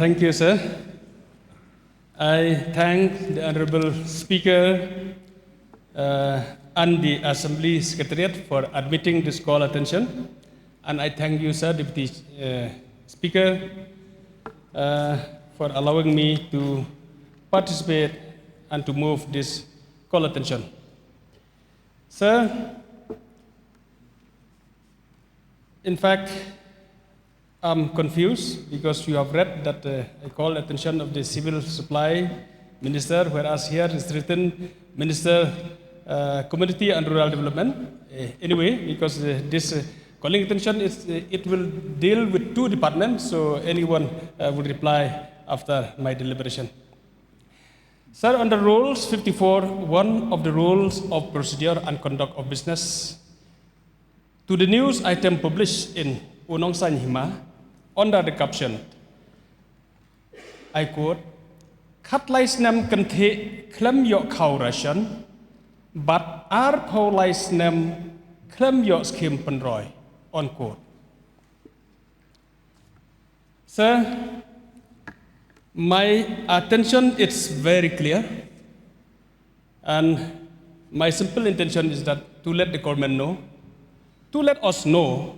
Thank you, sir. I thank the Honorable Speaker and the Assembly Secretariat for admitting this call attention. And I thank you, sir, Deputy Speaker, for allowing me to participate and to move this call attention. Sir, in fact, I'm confused because you have read that I call attention of the Civil Supply Minister, whereas here is written Minister Community and Rural Development. Anyway, because this calling attention it will deal with two departments, so anyone will reply after my deliberation. Sir, under Rules 54, one of the rules of procedure and conduct of business, to the news item published in Unong San Hima, under the caption, I quote, Katlais nem kente klem yok kau ration, but ar polais nem klem yok skim penroy, unquote. Sir, my attention is very clear, and my simple intention is that to let the government know, to let us know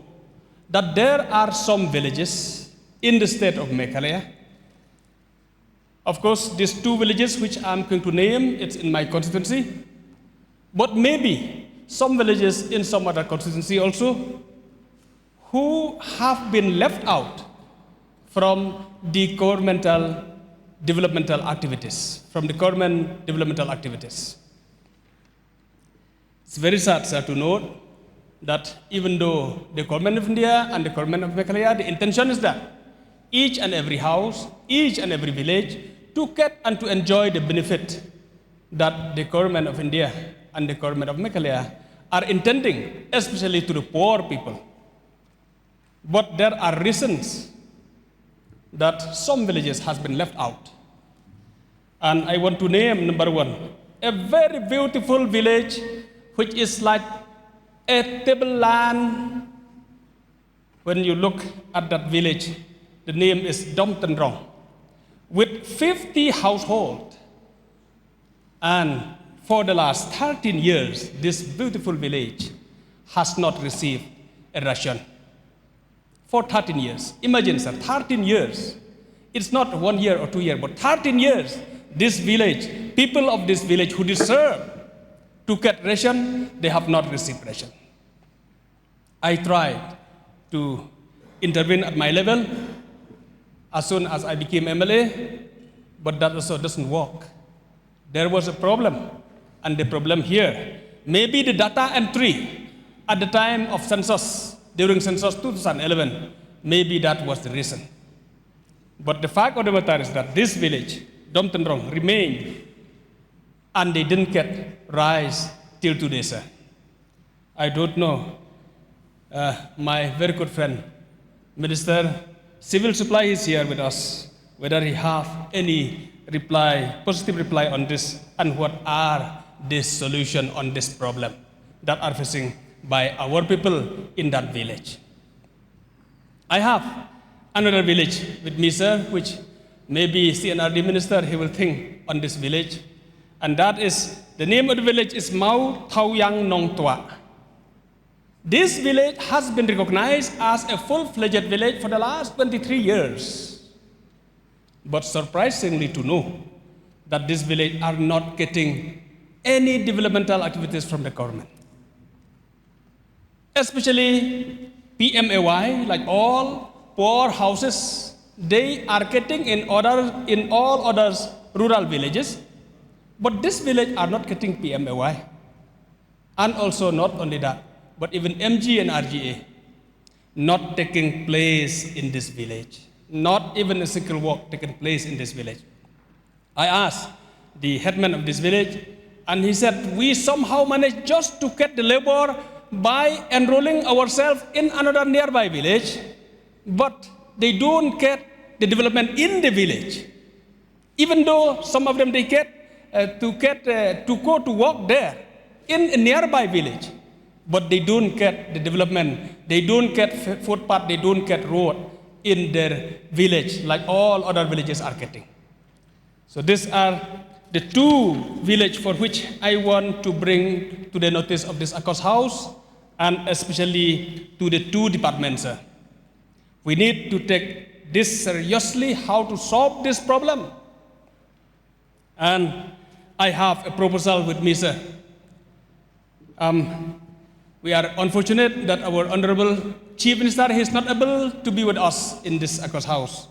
that there are some villages in the state of Meghalaya. Of course, these two villages which I'm going to name, it's in my constituency, but maybe some villages in some other constituency also who have been left out from the governmental developmental activities, It's very sad, sir, to note that even though the government of India and the government of Meghalaya, the intention is that each and every house, each and every village to get and to enjoy the benefit that the government of India and the government of Meghalaya are intending, especially to the poor people. But there are reasons that some villages has been left out. And I want to name number one, a very beautiful village which is like a tableland. When you look at that village, the name is Dom Tendrong, with 50 households. And for the last 13 years, this beautiful village has not received a ration. For 13 years. Imagine, sir, 13 years. It's not 1 year or 2 years, but 13 years. This village, people of this village who deserve to get ration, they have not received ration. I tried to intervene at my level as soon as I became MLA, but that also doesn't work. There was a problem, and the problem here, maybe the data entry at the time of census, during census 2011, maybe that was the reason. But the fact of the matter is that this village, Dom Tendrong, remained, and they didn't get rice till today, sir. I don't know. My very good friend, Minister Civil Supply is here with us, whether he have any reply, positive reply on this, and what are the solution on this problem that are facing by our people in that village. I have another village with me, sir, which maybe CNRD Minister, he will think on this village, and that is, the name of the village is Mau Thau Yang Nong Tua. This village has been recognized as a full-fledged village for the last 23 years. But surprisingly to know that this village are not getting any developmental activities from the government. Especially PMAY, like all poor houses, they are getting in all other rural villages, but this village are not getting PMAY. And also not only that, but even MG and RGA not taking place in this village. Not even a single work taking place in this village. I asked the headman of this village, and he said, we somehow managed just to get the labor by enrolling ourselves in another nearby village, but they don't get the development in the village. Even though some of them they get to go to work there in a nearby village, but they don't get the development. They don't get footpath, they don't get road in their village, like all other villages are getting. So these are the two villages for which I want to bring to the notice of this ACOS House, and especially to the two departments. We need to take this seriously, how to solve this problem. And I have a proposal with me, sir. We are unfortunate that our Honorable Chief Minister is not able to be with us in this ACOS House.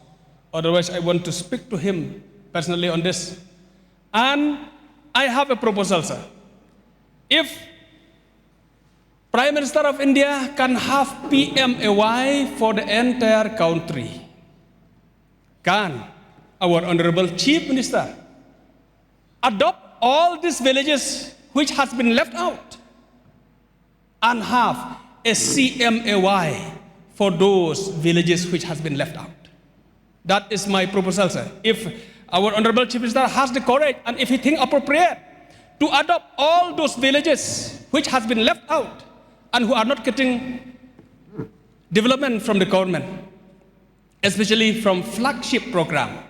Otherwise, I want to speak to him personally on this. And I have a proposal, sir. If Prime Minister of India can have PMAY for the entire country, can our Honorable Chief Minister adopt all these villages which has been left out and have a CMAY for those villages which has been left out? That is my proposal, sir. If our Honorable Chief Minister has the courage and if he thinks appropriate to adopt all those villages which has been left out and who are not getting development from the government, especially from flagship programs,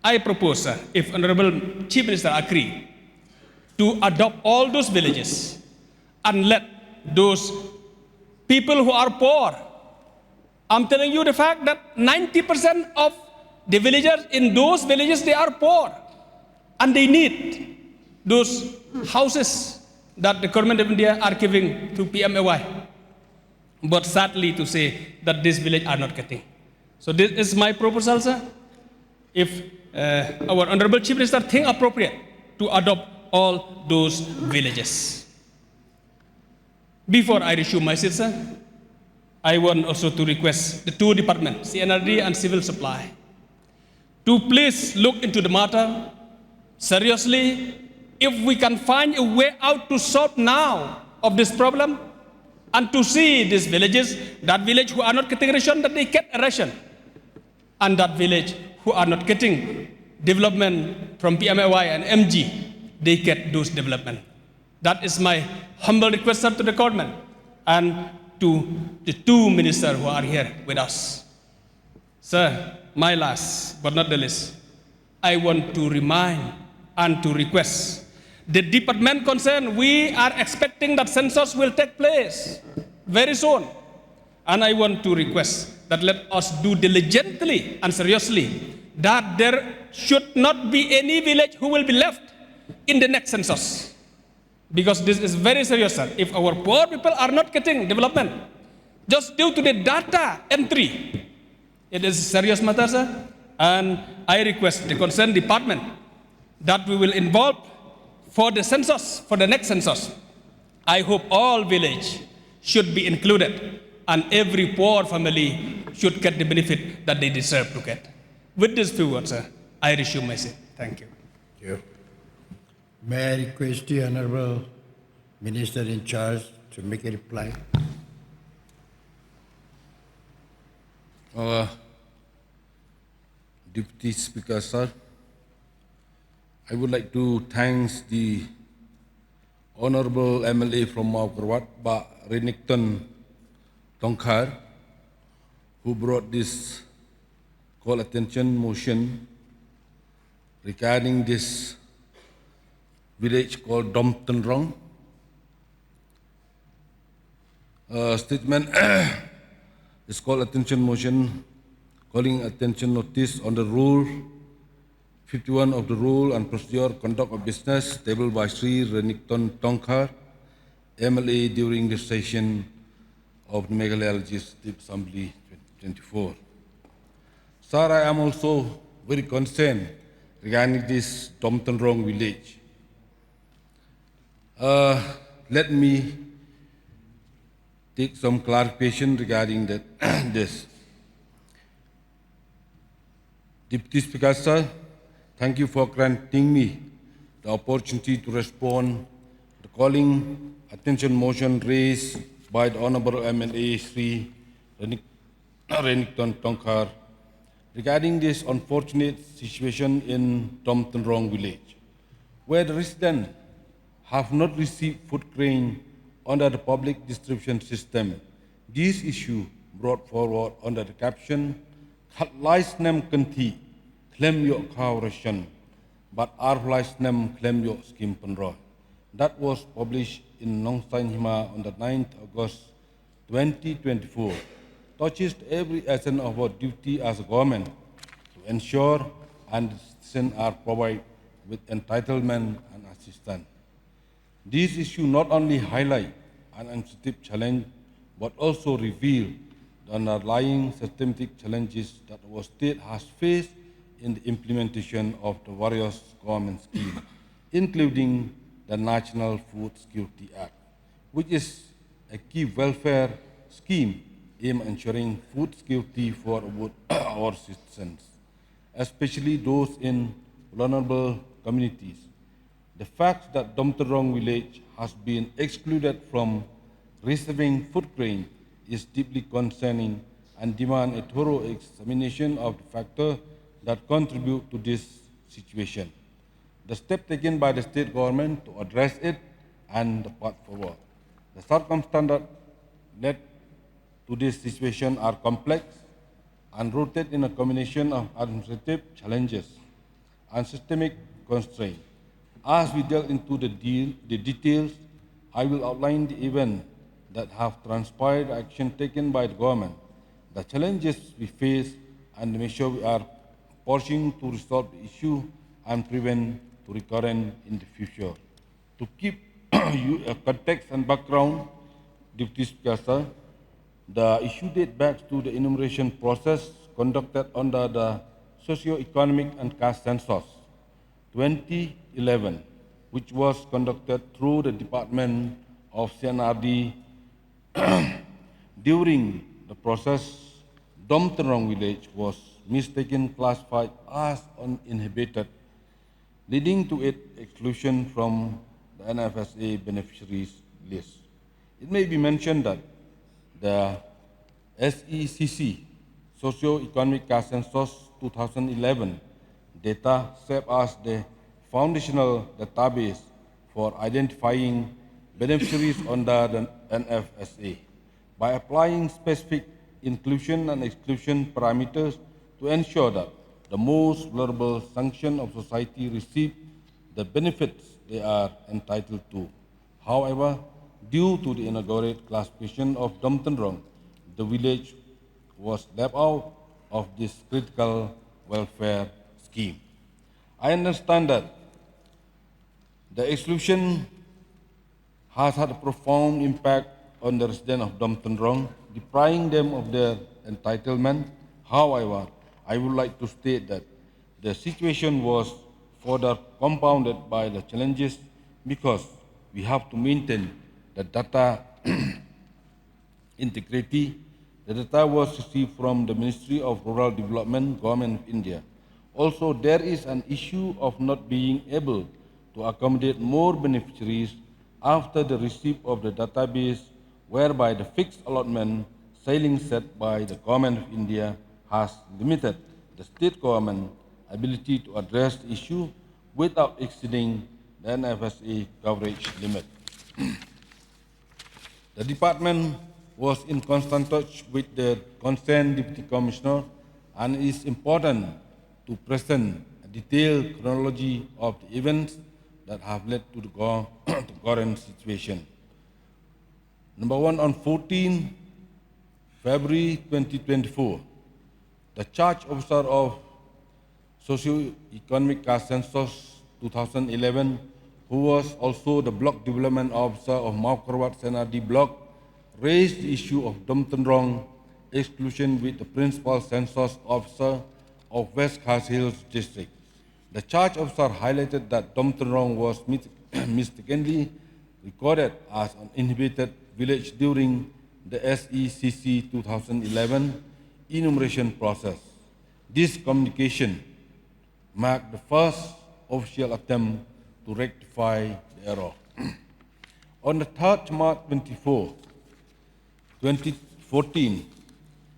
I propose, sir, if Honorable Chief Minister agree, to adopt all those villages and let those people who are poor, I'm telling you the fact that 90% of the villagers in those villages, they are poor and they need those houses that the government of India are giving to PMAY. But sadly to say that these villages are not getting. So this is my proposal, sir. If our Honorable Chief Minister think appropriate to adopt all those villages. Before I resume my seat, sir, I want also to request the two departments, CNRD and Civil Supply, to please look into the matter seriously. If we can find a way out to solve now of this problem, and to see these villages, that village who are not getting ration, that they get a ration, and that village who are not getting development from PMAY and MG, they get those development. That is my humble request, sir, to the government and to the two ministers who are here with us. Sir, my last but not the least, I want to remind and to request the department concerned. We are expecting that census will take place very soon. And I want to request that let us do diligently and seriously that there should not be any village who will be left in the next census. Because this is very serious, sir. If our poor people are not getting development, just due to the data entry, it is a serious matter, sir. And I request the concerned department that we will involve for the census, for the next census. I hope all village should be included and every poor family should get the benefit that they deserve to get. With this few words, sir, I resume my seat. Thank you. Thank you. May I request the Honorable Minister in charge to make a reply? Deputy Speaker, sir, I would like to thank the Honorable MLA from Mawkerwat, Renington Tongkhar, who brought this call attention motion regarding this village called Domtenrong. Statement is called attention motion, calling attention notice on the rule 51 of the Rule and Procedure Conduct of Business tabled by Sri Renington Tongkhar, MLA during the session of the Meghalaya Legislative Assembly 2024. Sir, I am also very concerned regarding this Domtenrong village. Let me take some clarification regarding this. Deputy Speaker, sir, thank you for granting me the opportunity to respond to the calling attention motion raised by the Honorable MLA Sri Renington Tongkhar regarding this unfortunate situation in Domtenrong village, where the residents have not received food grain under the public distribution system. This issue brought forward under the caption Khat lais nem kanti, klem yo kau ration, but arf lais nem klem yo skim penroy. That was published in Nong San Hima on the 9th August 2024. Touches every essence of our duty as a government to ensure and citizens are provided with entitlement and assistance. These issues not only highlight an sensitive challenge, but also reveal the underlying systematic challenges that our state has faced in the implementation of the various government schemes, including the National Food Security Act, which is a key welfare scheme aimed at ensuring food security for our citizens, especially those in vulnerable communities. The fact that Domterong village has been excluded from receiving food grain is deeply concerning and demand a thorough examination of the factors that contribute to this situation, the step taken by the state government to address it, and the path forward. The circumstances led to this situation are complex and rooted in a combination of administrative challenges and systemic constraints. As we delve into the details, I will outline the events that have transpired, action taken by the government, the challenges we face, and the measures we are pursuing to resolve the issue and prevent to recurrence in the future. To keep you a context and background, Deputy Speaker, the issue dates back to the enumeration process conducted under the Socio-Economic and Caste Census 2011, which was conducted through the Department of CNRD. During the process, Domterong village was mistaken classified as uninhabited, leading to its exclusion from the NFSA beneficiaries list. It may be mentioned that the SECC, Socio-Economic Caste Census 2011, data serve as the foundational database for identifying beneficiaries under the NFSA. By applying specific inclusion and exclusion parameters to ensure that the most vulnerable section of society receive the benefits they are entitled to. However, due to the inaccurate classification of Domterong, the village was left out of this critical welfare scheme. I understand that the exclusion has had a profound impact on the residents of Domterong, depriving them of their entitlement. However, I would like to state that the situation was further compounded by the challenges because we have to maintain the data integrity. The data was received from the Ministry of Rural Development, Government of India. Also, there is an issue of not being able to accommodate more beneficiaries after the receipt of the database, whereby the fixed allotment ceiling set by the Government of India has limited the state government ability to address the issue without exceeding the NFSA coverage limit. The department was in constant touch with the concerned Deputy Commissioner, and it is important to present a detailed chronology of the events that have led to the current situation. Number one, on 14 February 2024, the charge officer of Socio-Economic Caste Census 2011, who was also the block development officer of Maukarwat Senadi block, raised the issue of Domterong exclusion with the principal census officer of West Khas Hills district. The charge officer highlighted that Domterong was mistakenly recorded as an inhabited village during the SECC 2011 enumeration process. This communication marked the first official attempt to rectify the error. On the 3rd March 2014,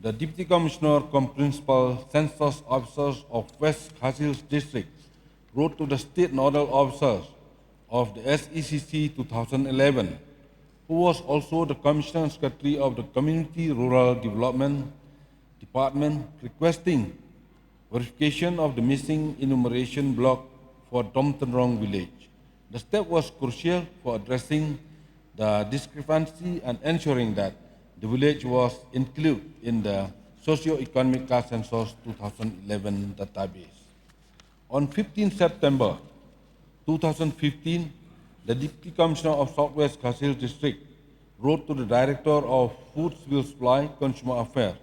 the Deputy Commissioner cum Principal Census Officers of West Khas Hills District wrote to the State Nodal Officers of the SECC 2011, who was also the Commissioner Secretary of the Community Rural Development Department requesting verification of the missing enumeration block for Domtenrong village. The step was crucial for addressing the discrepancy and ensuring that the village was included in the Socio-Economic Class Census 2011 database. On 15 September 2015, the Deputy Commissioner of Southwest Kharsil District wrote to the Director of Food Civil Supply Consumer Affairs,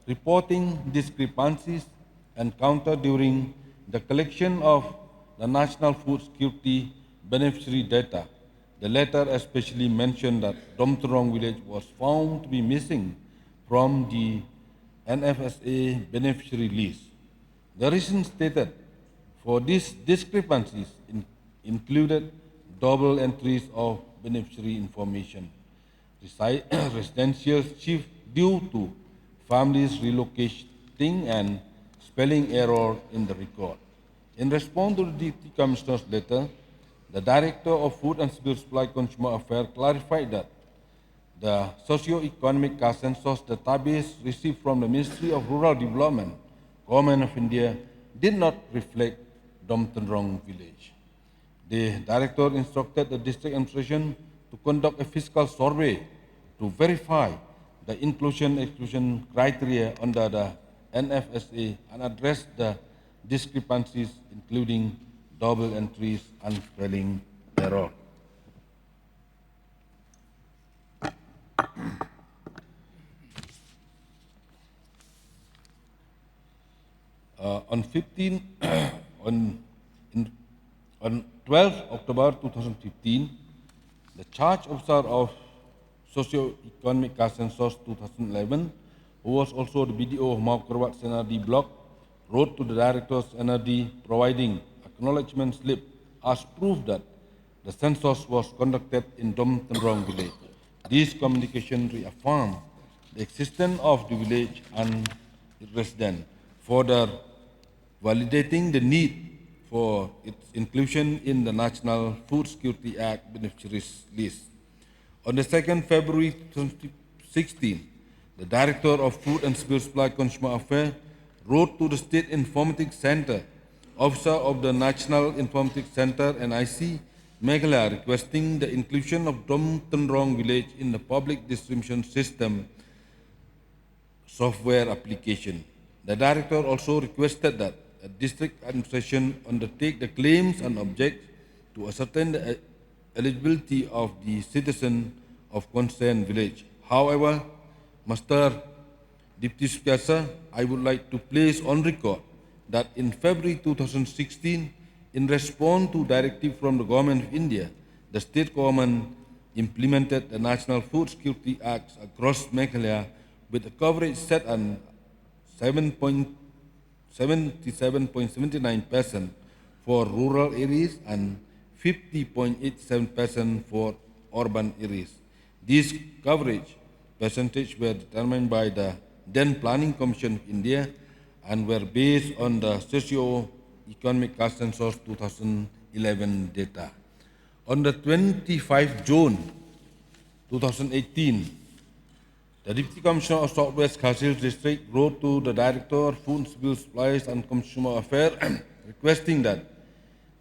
reporting discrepancies encountered during the collection of the National Food Security beneficiary data. The letter especially mentioned that Domtenrong village was found to be missing from the NFSA beneficiary list. The reason stated for these discrepancies included double entries of beneficiary information, residential shift due to families relocating and spelling error in the record. In response to the Deputy Commissioner's letter, the Director of Food and Civil Supply Consumer Affairs clarified that the Socio-Economic Class Census database received from the Ministry of Rural Development, Government of India, did not reflect Domtenrong village. The Director instructed the District Administration to conduct a fiscal survey to verify the inclusion-exclusion criteria under the NFSA and address the discrepancies, including double entries and spelling error. On 12 October 2015, the charge officer of Socio-Economic Class Census 2011, who was also the BDO of Maukerwat NRD block, wrote to the directors NRD providing acknowledgement slip as proof that the census was conducted in Domtenrong village. This communication reaffirmed the existence of the village and its residents, further validating the need for its inclusion in the National Food Security Act beneficiaries list. On the 2nd February 2016, the Director of Food and Civil Supply Consumer Affairs wrote to the State Informatics Center, Officer of the National Informatics Center NIC, Meghalaya, requesting the inclusion of Domtenrong village in the public distribution system software application. The Director also requested that a district administration undertake the claims and object to ascertain the eligibility of the citizen of concerned village. However, Mr. Deputy Speaker, I would like to place on record that in February 2016, in response to directive from the Government of India, the state government implemented the National Food Security Act across Meghalaya with a coverage set at 77.79% for rural areas and 50.87% for urban areas. These coverage percentages were determined by the then Planning Commission of India and were based on the Socio-Economic Class Census 2011 data. On the 25 June 2018, the Deputy Commissioner of Southwest Kharsil District wrote to the Director of Food, Civil Supplies and Consumer Affairs requesting that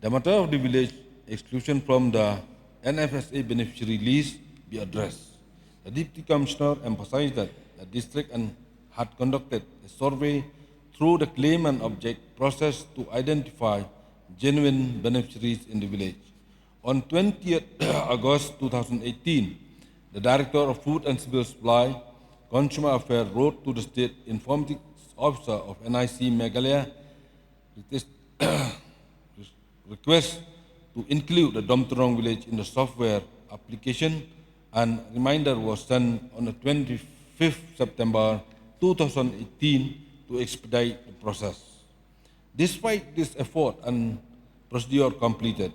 the matter of the village exclusion from the NFSA beneficiary list be addressed. The Deputy Commissioner emphasized that the district had conducted a survey through the claim and object process to identify genuine beneficiaries in the village. On 20th August 2018, the Director of Food and Civil Supply Consumer Affairs wrote to the State Informatics Officer of NIC Meghalaya request to include the Domtenrong village in the software application, and reminder was sent on the 25th September 2018 to expedite the process. Despite this effort and procedure completed,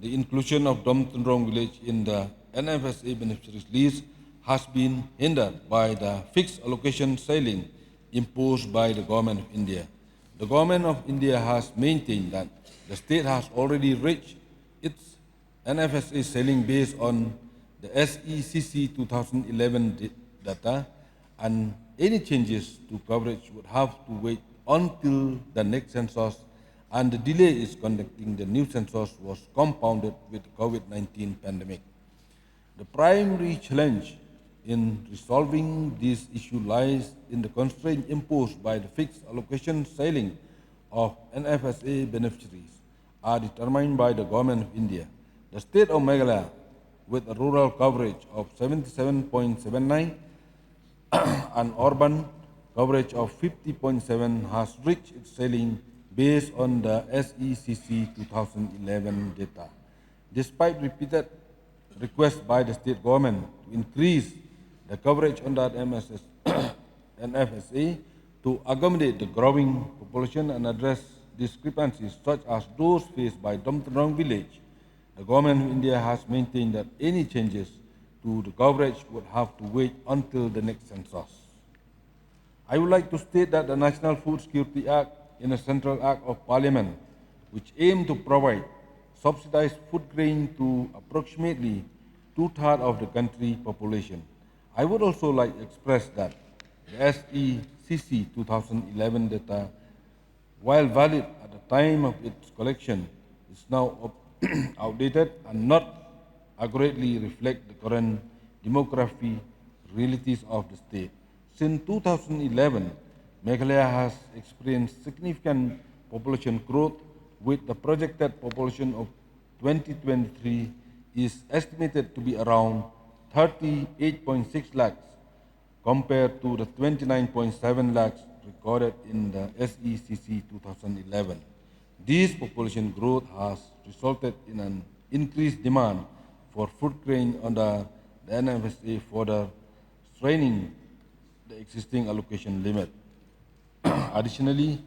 the inclusion of Domtenrong village in the NFSA beneficiaries list has been hindered by the fixed allocation ceiling imposed by the Government of India. The Government of India has maintained that the state has already reached its NFSA ceiling based on the SECC 2011 data, and any changes to coverage would have to wait until the next census, and the delay in conducting the new census was compounded with the COVID-19 pandemic. The primary challenge in resolving this issue lies in the constraint imposed by the fixed allocation ceiling of NFSA beneficiaries are determined by the Government of India. The state of Meghalaya, with a rural coverage of 77.79 and urban coverage of 50.7, has reached its ceiling based on the SECC 2011 data. Despite repeated requests by the state government to increase the coverage under NFSA to accommodate the growing population and address discrepancies such as those faced by Domtrong village, the Government of India has maintained that any changes to the coverage would have to wait until the next census. I would like to state that the National Food Security Act is a central act of Parliament which aims to provide subsidized food grain to approximately two-thirds of the country population. I would also like to express that the SECC 2011 data, while valid at the time of its collection, is now outdated and not accurately reflect the current demography realities of the state. Since 2011, Meghalaya has experienced significant population growth, with the projected population of 2023 is estimated to be around 38.6 lakhs compared to the 29.7 lakhs recorded in the SECC 2011. This population growth has resulted in an increased demand for food grain under the NFSA, further straining the existing allocation limit. Additionally,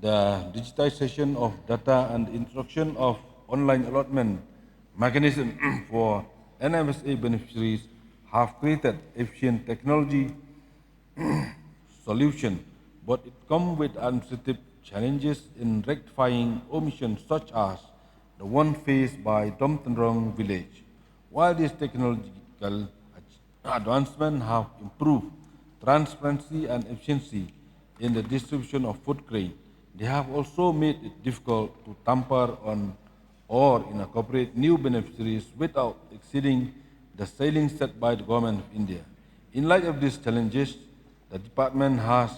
the digitization of data and the introduction of online allotment mechanism for NFSA beneficiaries have created efficient technology solution, but it comes with administrative challenges in rectifying omissions such as the one faced by Domtrong village. While these technological advancements have improved transparency and efficiency in the distribution of food grain, they have also made it difficult to tamper on or incorporate new beneficiaries without exceeding the ceiling set by the Government of India. In light of these challenges, the department has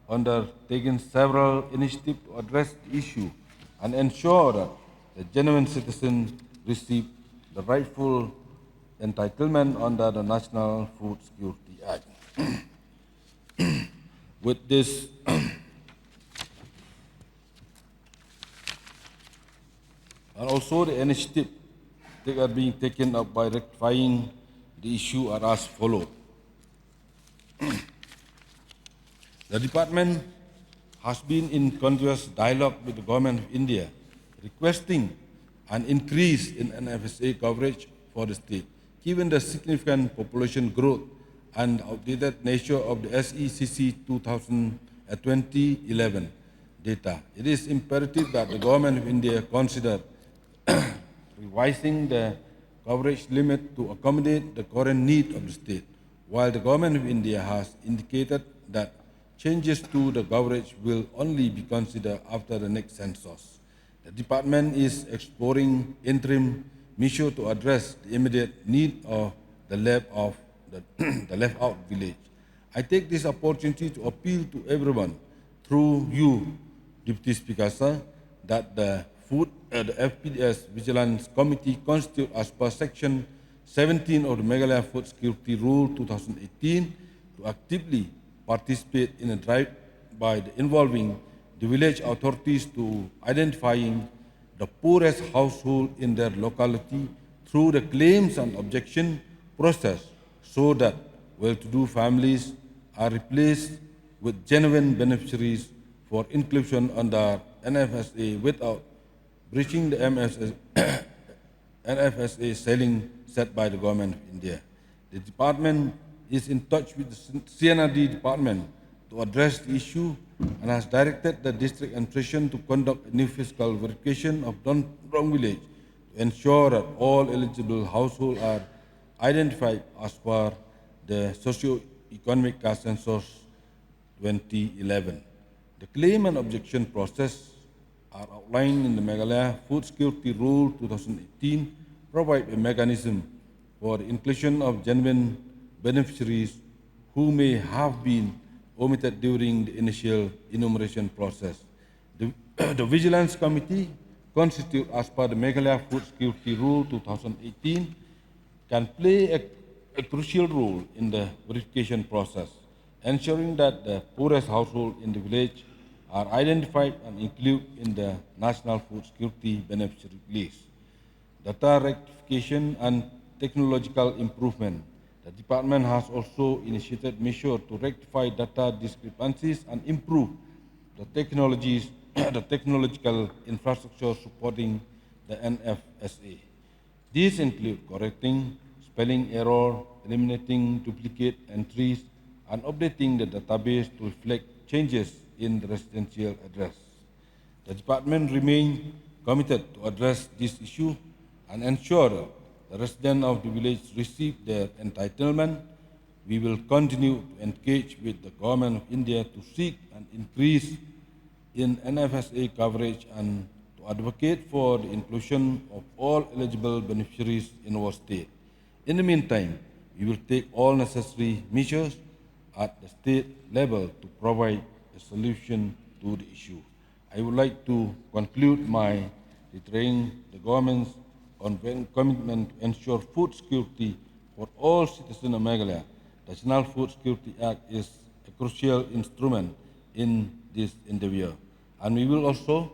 undertaken several initiatives to address the issue and ensure that the genuine citizen receive the rightful entitlement under the National Food Security Act. With this, and also the initiative that are being taken up by rectifying the issue are as follows. The department has been in continuous dialogue with the Government of India, requesting an increase in NFSA coverage for the state. Given the significant population growth and outdated nature of the SECC 2011 data, it is imperative that the Government of India consider revising the coverage limit to accommodate the current need of the state. While the Government of India has indicated that changes to the coverage will only be considered after the next census, the department is exploring interim measures to address the immediate need of the left out village. I take this opportunity to appeal to everyone through you, Deputy Speaker, sir, that the FPDS Vigilance Committee constituted as per Section 17 of the Meghalaya Food Security Rule 2018 to actively participate in a drive by involving the village authorities to identifying the poorest household in their locality through the claims and objection process, so that well-to-do families are replaced with genuine beneficiaries for inclusion under NFSA without breaching the NFSA ceiling set by the Government of India. The department is in touch with the CNRD department to address the issue and has directed the district administration to conduct a new fiscal verification of Domtrong village to ensure that all eligible households are identified as per the Economic Census 2011. The claim and objection process are outlined in the Meghalaya Food Security Rule 2018, provide a mechanism for the inclusion of genuine beneficiaries who may have been omitted during the initial enumeration process. The Vigilance Committee, constituted as per the Meghalaya Food Security Rule 2018, can play a crucial role in the verification process, ensuring that the poorest households in the village are identified and included in the National Food Security Beneficiary List. Data rectification and technological improvement. The department has also initiated measures to rectify data discrepancies and improve the technologies, the technological infrastructure supporting the NFSA. These include correcting spelling error, eliminating duplicate entries, and updating the database to reflect changes in the residential address. The department remains committed to address this issue and ensure that the residents of the village receive their entitlement. We will continue to engage with the Government of India to seek an increase in NFSA coverage and to advocate for the inclusion of all eligible beneficiaries in our state. In the meantime, we will take all necessary measures at the state level to provide a solution to the issue. I would like to conclude by reiterating the government's ongoing commitment to ensure food security for all citizens of Meghalaya. The National Food Security Act is a crucial instrument in this endeavor, and we will also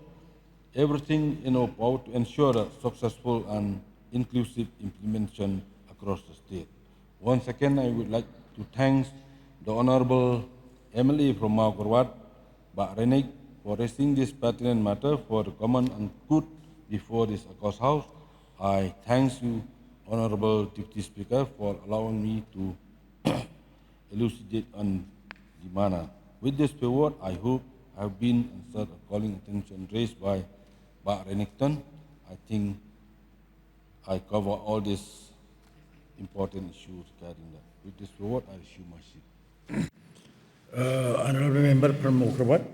everything in our power to ensure a successful and inclusive implementation across the state. Once again, I would like to thank the Honorable MLA from Maukarwat, Pak Renik, for raising this pertinent matter for the common and good before this August House. I thank you, Honorable Deputy Speaker, for allowing me to elucidate on the matter. With this forward, I hope I have been answered a calling attention raised by Pak Renington. I think I cover all these important issues regarding that. With this forward, I assume my seat. Honorable Member from Maukarwat,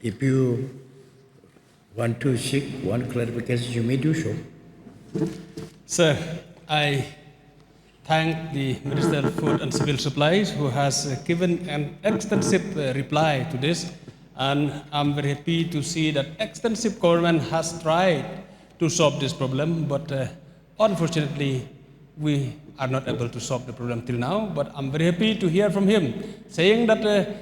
if you want to seek one clarification, you may do so. Sir, I thank the Minister of Food and Civil Supplies who has given an extensive reply to this, and I'm very happy to see that extensive government has tried to solve this problem, but unfortunately we are not able to solve the problem till now. But I'm very happy to hear from him saying that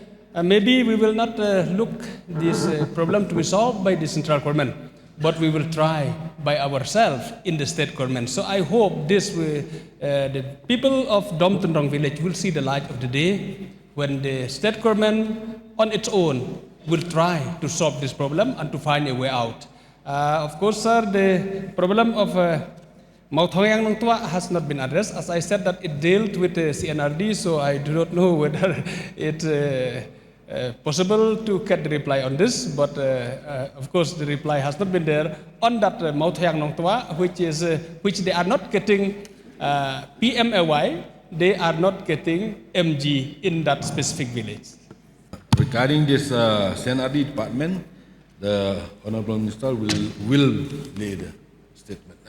maybe we will not look this problem to be solved by the central government, but we will try by ourselves in the state government. So I hope this will, the people of Dom Tendrong village will see the light of the day when the state government on its own will try to solve this problem and to find a way out. Of course, sir, the problem of Mauthoyang Nong Tua has not been addressed. As I said that it dealt with the CNRD, so I do not know whether it's possible to get the reply on this, but of course the reply has not been there on that Mauthoyang Nong Tua, which they are not getting PMAY, they are not getting MG in that specific village. Regarding this CNRD department, the Honorable Minister will lay the statement.